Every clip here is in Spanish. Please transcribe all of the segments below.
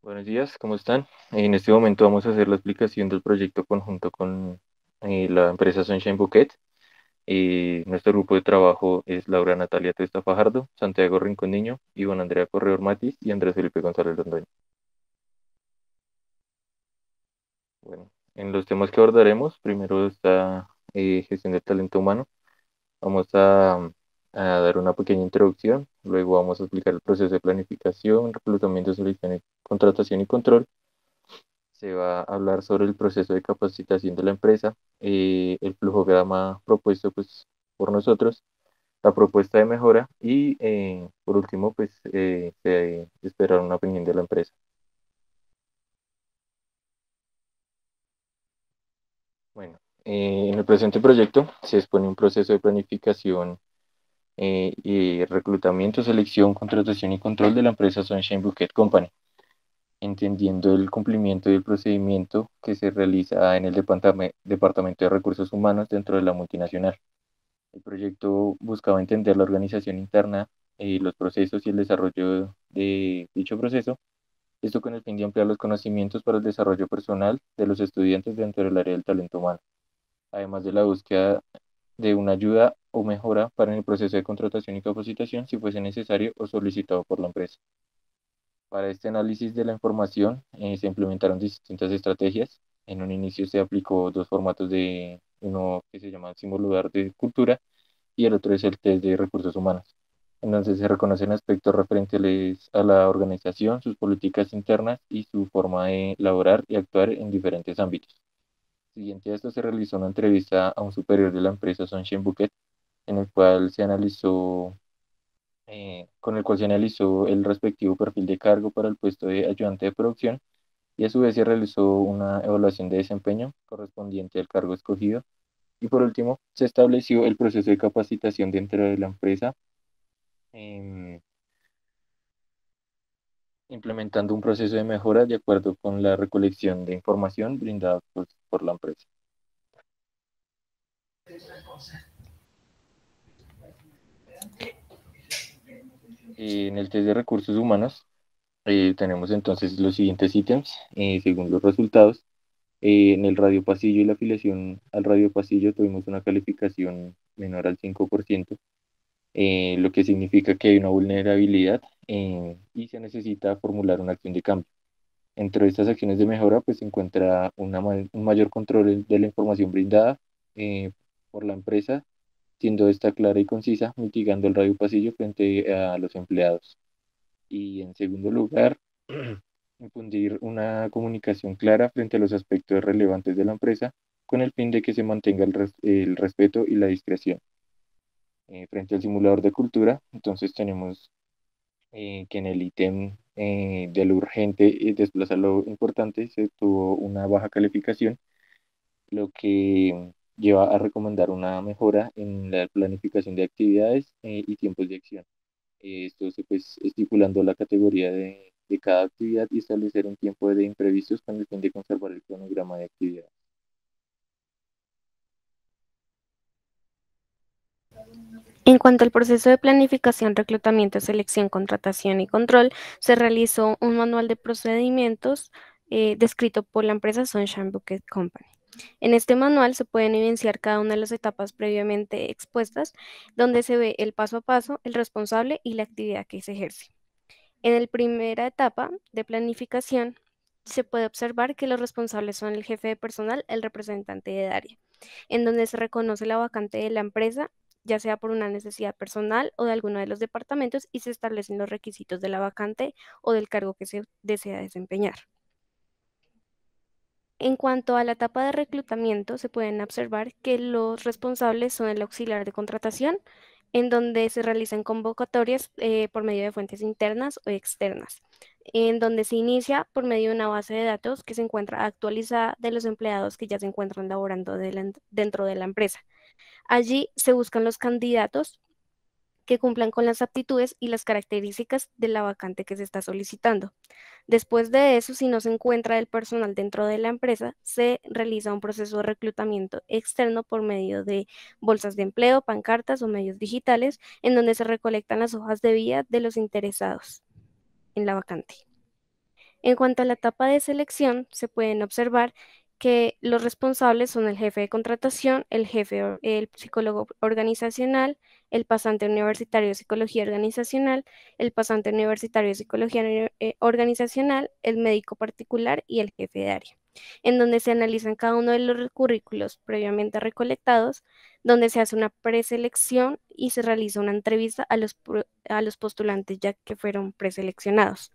Buenos días, ¿cómo están? En este momento vamos a hacer la explicación del proyecto conjunto con la empresa Sunshine Bouquet. Nuestro grupo de trabajo es Laura Natalia Testa Fajardo, Santiago Rincón Niño, Iván Andrea Corredor Matis y Andrés Felipe González Londoño. Bueno, en los temas que abordaremos, primero está gestión del talento humano. Vamos a dar una pequeña introducción, luego vamos a explicar el proceso de planificación, reclutamiento, selección, contratación y control. Se va a hablar sobre el proceso de capacitación de la empresa, el flujograma propuesto pues, por nosotros, la propuesta de mejora y por último pues se esperar una opinión de la empresa. Bueno, en el presente proyecto se expone un proceso de planificación y reclutamiento, selección, contratación y control de la empresa Sunshine Bouquet Company, entendiendo el cumplimiento del procedimiento que se realiza en el Departamento de Recursos Humanos dentro de la multinacional. El proyecto buscaba entender la organización interna, los procesos y el desarrollo de dicho proceso, esto con el fin de ampliar los conocimientos para el desarrollo personal de los estudiantes dentro del área del talento humano, además de la búsqueda de una ayuda o mejora para el proceso de contratación y capacitación si fuese necesario o solicitado por la empresa. Para este análisis de la información se implementaron distintas estrategias. En un inicio se aplicó dos formatos de uno que se llama simulador de cultura y el otro es el test de recursos humanos. Entonces se reconocen aspectos referentes a la organización, sus políticas internas y su forma de laborar y actuar en diferentes ámbitos. Siguiente a esto se realizó una entrevista a un superior de la empresa Sunshine Bouquet, en el cual se analizó, con el cual se analizó el respectivo perfil de cargo para el puesto de ayudante de producción y a su vez se realizó una evaluación de desempeño correspondiente al cargo escogido. Y por último, se estableció el proceso de capacitación dentro de la empresa, em, implementando un proceso de mejora de acuerdo con la recolección de información brindada pues, por la empresa. En el test de recursos humanos tenemos entonces los siguientes ítems según los resultados. En el radio pasillo y la afiliación al radio pasillo tuvimos una calificación menor al 5%, lo que significa que hay una vulnerabilidad y se necesita formular una acción de cambio. Entre estas acciones de mejora, pues se encuentra un mayor control de la información brindada por la empresa, siendo esta clara y concisa, mitigando el radio pasillo frente a los empleados. Y en segundo lugar, infundir una comunicación clara frente a los aspectos relevantes de la empresa, con el fin de que se mantenga el respeto y la discreción. Frente al simulador de cultura, entonces tenemos que en el ítem de lo urgente y desplazar lo importante se tuvo una baja calificación, lo que lleva a recomendar una mejora en la planificación de actividades y tiempos de acción. Esto se pues estipulando la categoría de cada actividad y establecer un tiempo de imprevistos con el fin de conservar el cronograma de actividad. En cuanto al proceso de planificación, reclutamiento, selección, contratación y control, se realizó un manual de procedimientos descrito por la empresa Sunshine Bouquet Company. En este manual se pueden evidenciar cada una de las etapas previamente expuestas, donde se ve el paso a paso, el responsable y la actividad que se ejerce. En la primera etapa de planificación, se puede observar que los responsables son el jefe de personal, el representante de área, en donde se reconoce la vacante de la empresa, ya sea por una necesidad personal o de alguno de los departamentos, y se establecen los requisitos de la vacante o del cargo que se desea desempeñar. En cuanto a la etapa de reclutamiento, se pueden observar que los responsables son el auxiliar de contratación, en donde se realizan convocatorias por medio de fuentes internas o externas, en donde se inicia por medio de una base de datos que se encuentra actualizada de los empleados que ya se encuentran laborando dentro de la empresa. Allí se buscan los candidatos que cumplan con las aptitudes y las características de la vacante que se está solicitando. Después de eso, si no se encuentra el personal dentro de la empresa, se realiza un proceso de reclutamiento externo por medio de bolsas de empleo, pancartas o medios digitales, en donde se recolectan las hojas de vida de los interesados en la vacante. En cuanto a la etapa de selección, se pueden observar que los responsables son el jefe de contratación, el psicólogo organizacional, el pasante universitario de psicología organizacional, el pasante universitario de psicología organizacional, el médico particular y el jefe de área, en donde se analizan cada uno de los currículos previamente recolectados, donde se hace una preselección y se realiza una entrevista a los postulantes ya que fueron preseleccionados.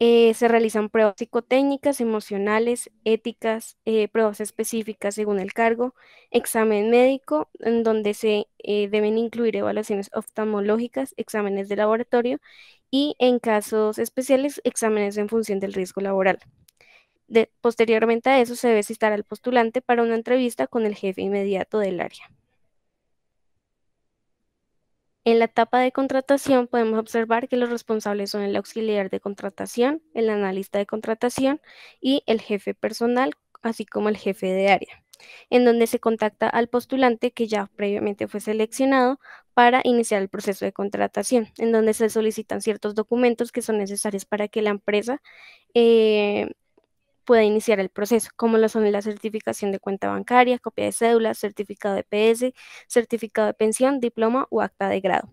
Se realizan pruebas psicotécnicas, emocionales, éticas, pruebas específicas según el cargo, examen médico, en donde se deben incluir evaluaciones oftalmológicas, exámenes de laboratorio y, en casos especiales, exámenes en función del riesgo laboral. Posteriormente a eso, se debe citar al postulante para una entrevista con el jefe inmediato del área. En la etapa de contratación podemos observar que los responsables son el auxiliar de contratación, el analista de contratación y el jefe personal, así como el jefe de área, en donde se contacta al postulante que ya previamente fue seleccionado para iniciar el proceso de contratación, en donde se solicitan ciertos documentos que son necesarios para que la empresa pueda iniciar el proceso, como lo son la certificación de cuenta bancaria, copia de cédula, certificado de PS, certificado de pensión, diploma o acta de grado.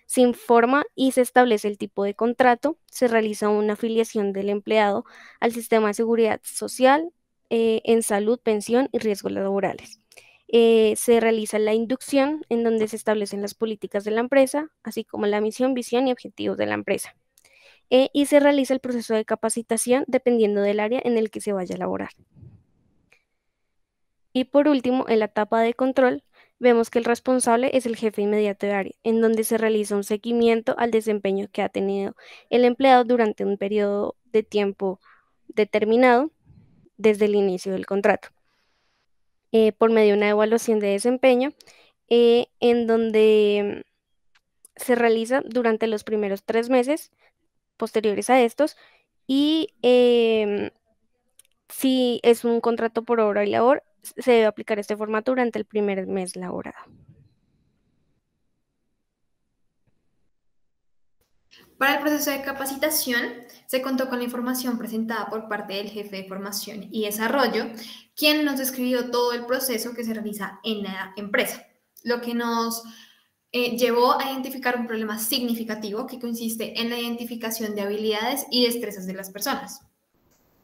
Se informa y se establece el tipo de contrato, se realiza una afiliación del empleado al sistema de seguridad social, en salud, pensión y riesgos laborales. Se realiza la inducción, en donde se establecen las políticas de la empresa, así como la misión, visión y objetivos de la empresa. Y se realiza el proceso de capacitación dependiendo del área en el que se vaya a elaborar. Y por último, en la etapa de control, vemos que el responsable es el jefe inmediato de área, en donde se realiza un seguimiento al desempeño que ha tenido el empleado durante un periodo de tiempo determinado desde el inicio del contrato, por medio de una evaluación de desempeño, en donde se realiza durante los primeros 3 meses posteriores a estos y si es un contrato por hora y labor, se debe aplicar este formato durante el primer mes laborado. Para el proceso de capacitación, se contó con la información presentada por parte del jefe de formación y desarrollo, quien nos describió todo el proceso que se realiza en la empresa, lo que nos llevó a identificar un problema significativo que consiste en la identificación de habilidades y destrezas de las personas.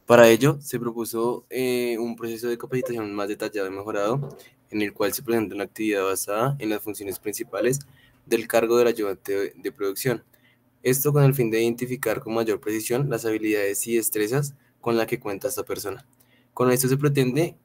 Para ello, se propuso un proceso de capacitación más detallado y mejorado, en el cual se presenta una actividad basada en las funciones principales del cargo del ayudante de producción. Esto con el fin de identificar con mayor precisión las habilidades y destrezas con las que cuenta esta persona. Con esto se pretende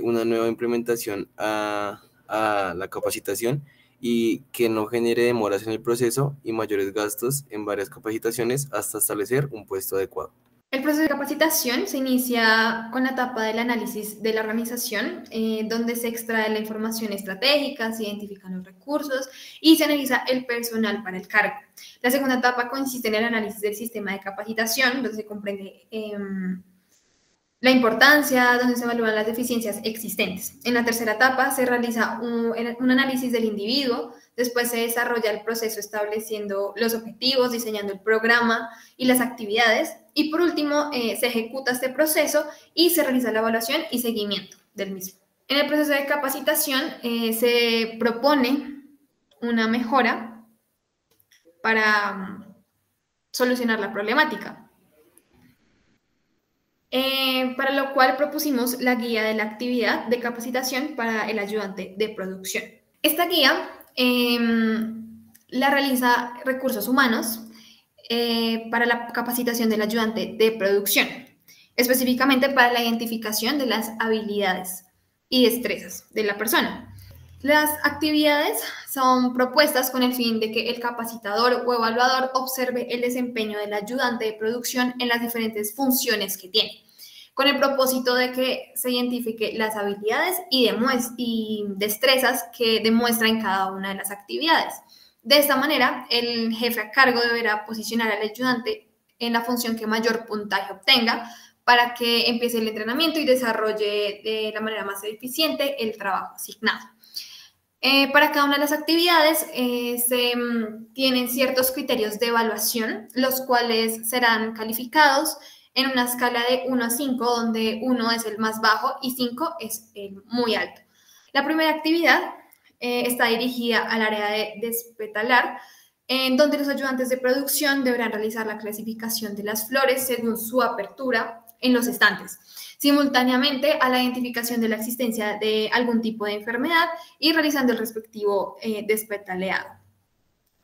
una nueva implementación a la capacitación y que no genere demoras en el proceso y mayores gastos en varias capacitaciones hasta establecer un puesto adecuado. El proceso de capacitación se inicia con la etapa del análisis de la organización, donde se extrae la información estratégica, se identifican los recursos y se analiza el personal para el cargo. La segunda etapa consiste en el análisis del sistema de capacitación, donde se comprende la importancia, donde se evalúan las deficiencias existentes. En la tercera etapa se realiza un análisis del individuo, después se desarrolla el proceso estableciendo los objetivos, diseñando el programa y las actividades, y por último se ejecuta este proceso y se realiza la evaluación y seguimiento del mismo. En el proceso de capacitación se propone una mejora para solucionar la problemática. Para lo cual propusimos la guía de la actividad de capacitación para el ayudante de producción. Esta guía la realiza Recursos Humanos para la capacitación del ayudante de producción, específicamente para la identificación de las habilidades y destrezas de la persona. Las actividades son propuestas con el fin de que el capacitador o evaluador observe el desempeño del ayudante de producción en las diferentes funciones que tiene, con el propósito de que se identifique las habilidades y destrezas que demuestra en cada una de las actividades. De esta manera, el jefe a cargo deberá posicionar al ayudante en la función que mayor puntaje obtenga para que empiece el entrenamiento y desarrolle de la manera más eficiente el trabajo asignado. Para cada una de las actividades se tienen ciertos criterios de evaluación, los cuales serán calificados en una escala de 1 a 5, donde 1 es el más bajo y 5 es el muy alto. La primera actividad está dirigida al área de despetalar, en donde los ayudantes de producción deberán realizar la clasificación de las flores según su apertura en los estantes, simultáneamente a la identificación de la existencia de algún tipo de enfermedad y realizando el respectivo despetaleado.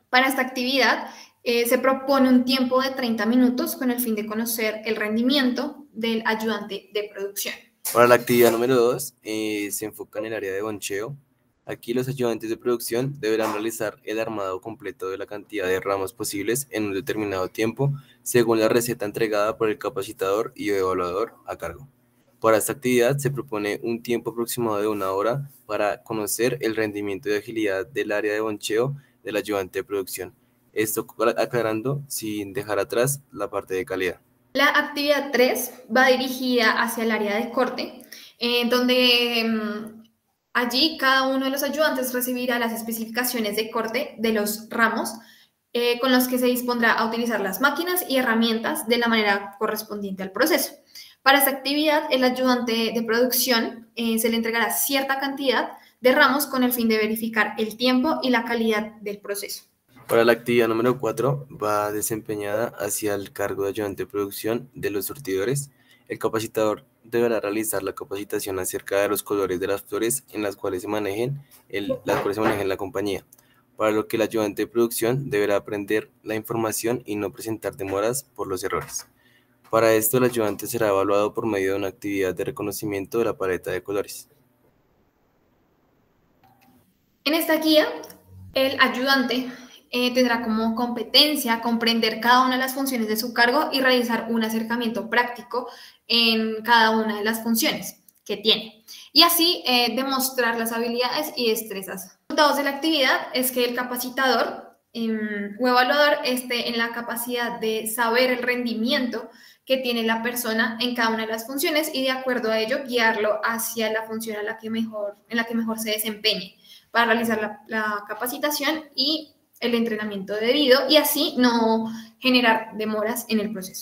Para esta actividad se propone un tiempo de 30 minutos con el fin de conocer el rendimiento del ayudante de producción. Para la actividad número 2, se enfoca en el área de boncheo. Aquí los ayudantes de producción deberán realizar el armado completo de la cantidad de ramos posibles en un determinado tiempo, según la receta entregada por el capacitador y evaluador a cargo. Para esta actividad se propone un tiempo aproximado de 1 hora para conocer el rendimiento y agilidad del área de boncheo del ayudante de producción. Esto aclarando sin dejar atrás la parte de calidad. La actividad 3 va dirigida hacia el área de corte, donde allí cada uno de los ayudantes recibirá las especificaciones de corte de los ramos con los que se dispondrá a utilizar las máquinas y herramientas de la manera correspondiente al proceso. Para esta actividad, el ayudante de producción se le entregará cierta cantidad de ramos con el fin de verificar el tiempo y la calidad del proceso. Para la actividad número 4 va desempeñada hacia el cargo de ayudante de producción de los surtidores. El capacitador deberá realizar la capacitación acerca de los colores de las flores en las cuales se manejen la compañía, para lo que el ayudante de producción deberá aprender la información y no presentar demoras por los errores. Para esto, el ayudante será evaluado por medio de una actividad de reconocimiento de la paleta de colores. En esta guía, el ayudante tendrá como competencia comprender cada una de las funciones de su cargo y realizar un acercamiento práctico en cada una de las funciones que tiene. Y así demostrar las habilidades y destrezas. Los resultados de la actividad es que el capacitador o evaluador esté en la capacidad de saber el rendimiento que tiene la persona en cada una de las funciones y de acuerdo a ello guiarlo hacia la función en la que mejor se desempeñe para realizar la capacitación y el entrenamiento debido y así no generar demoras en el proceso.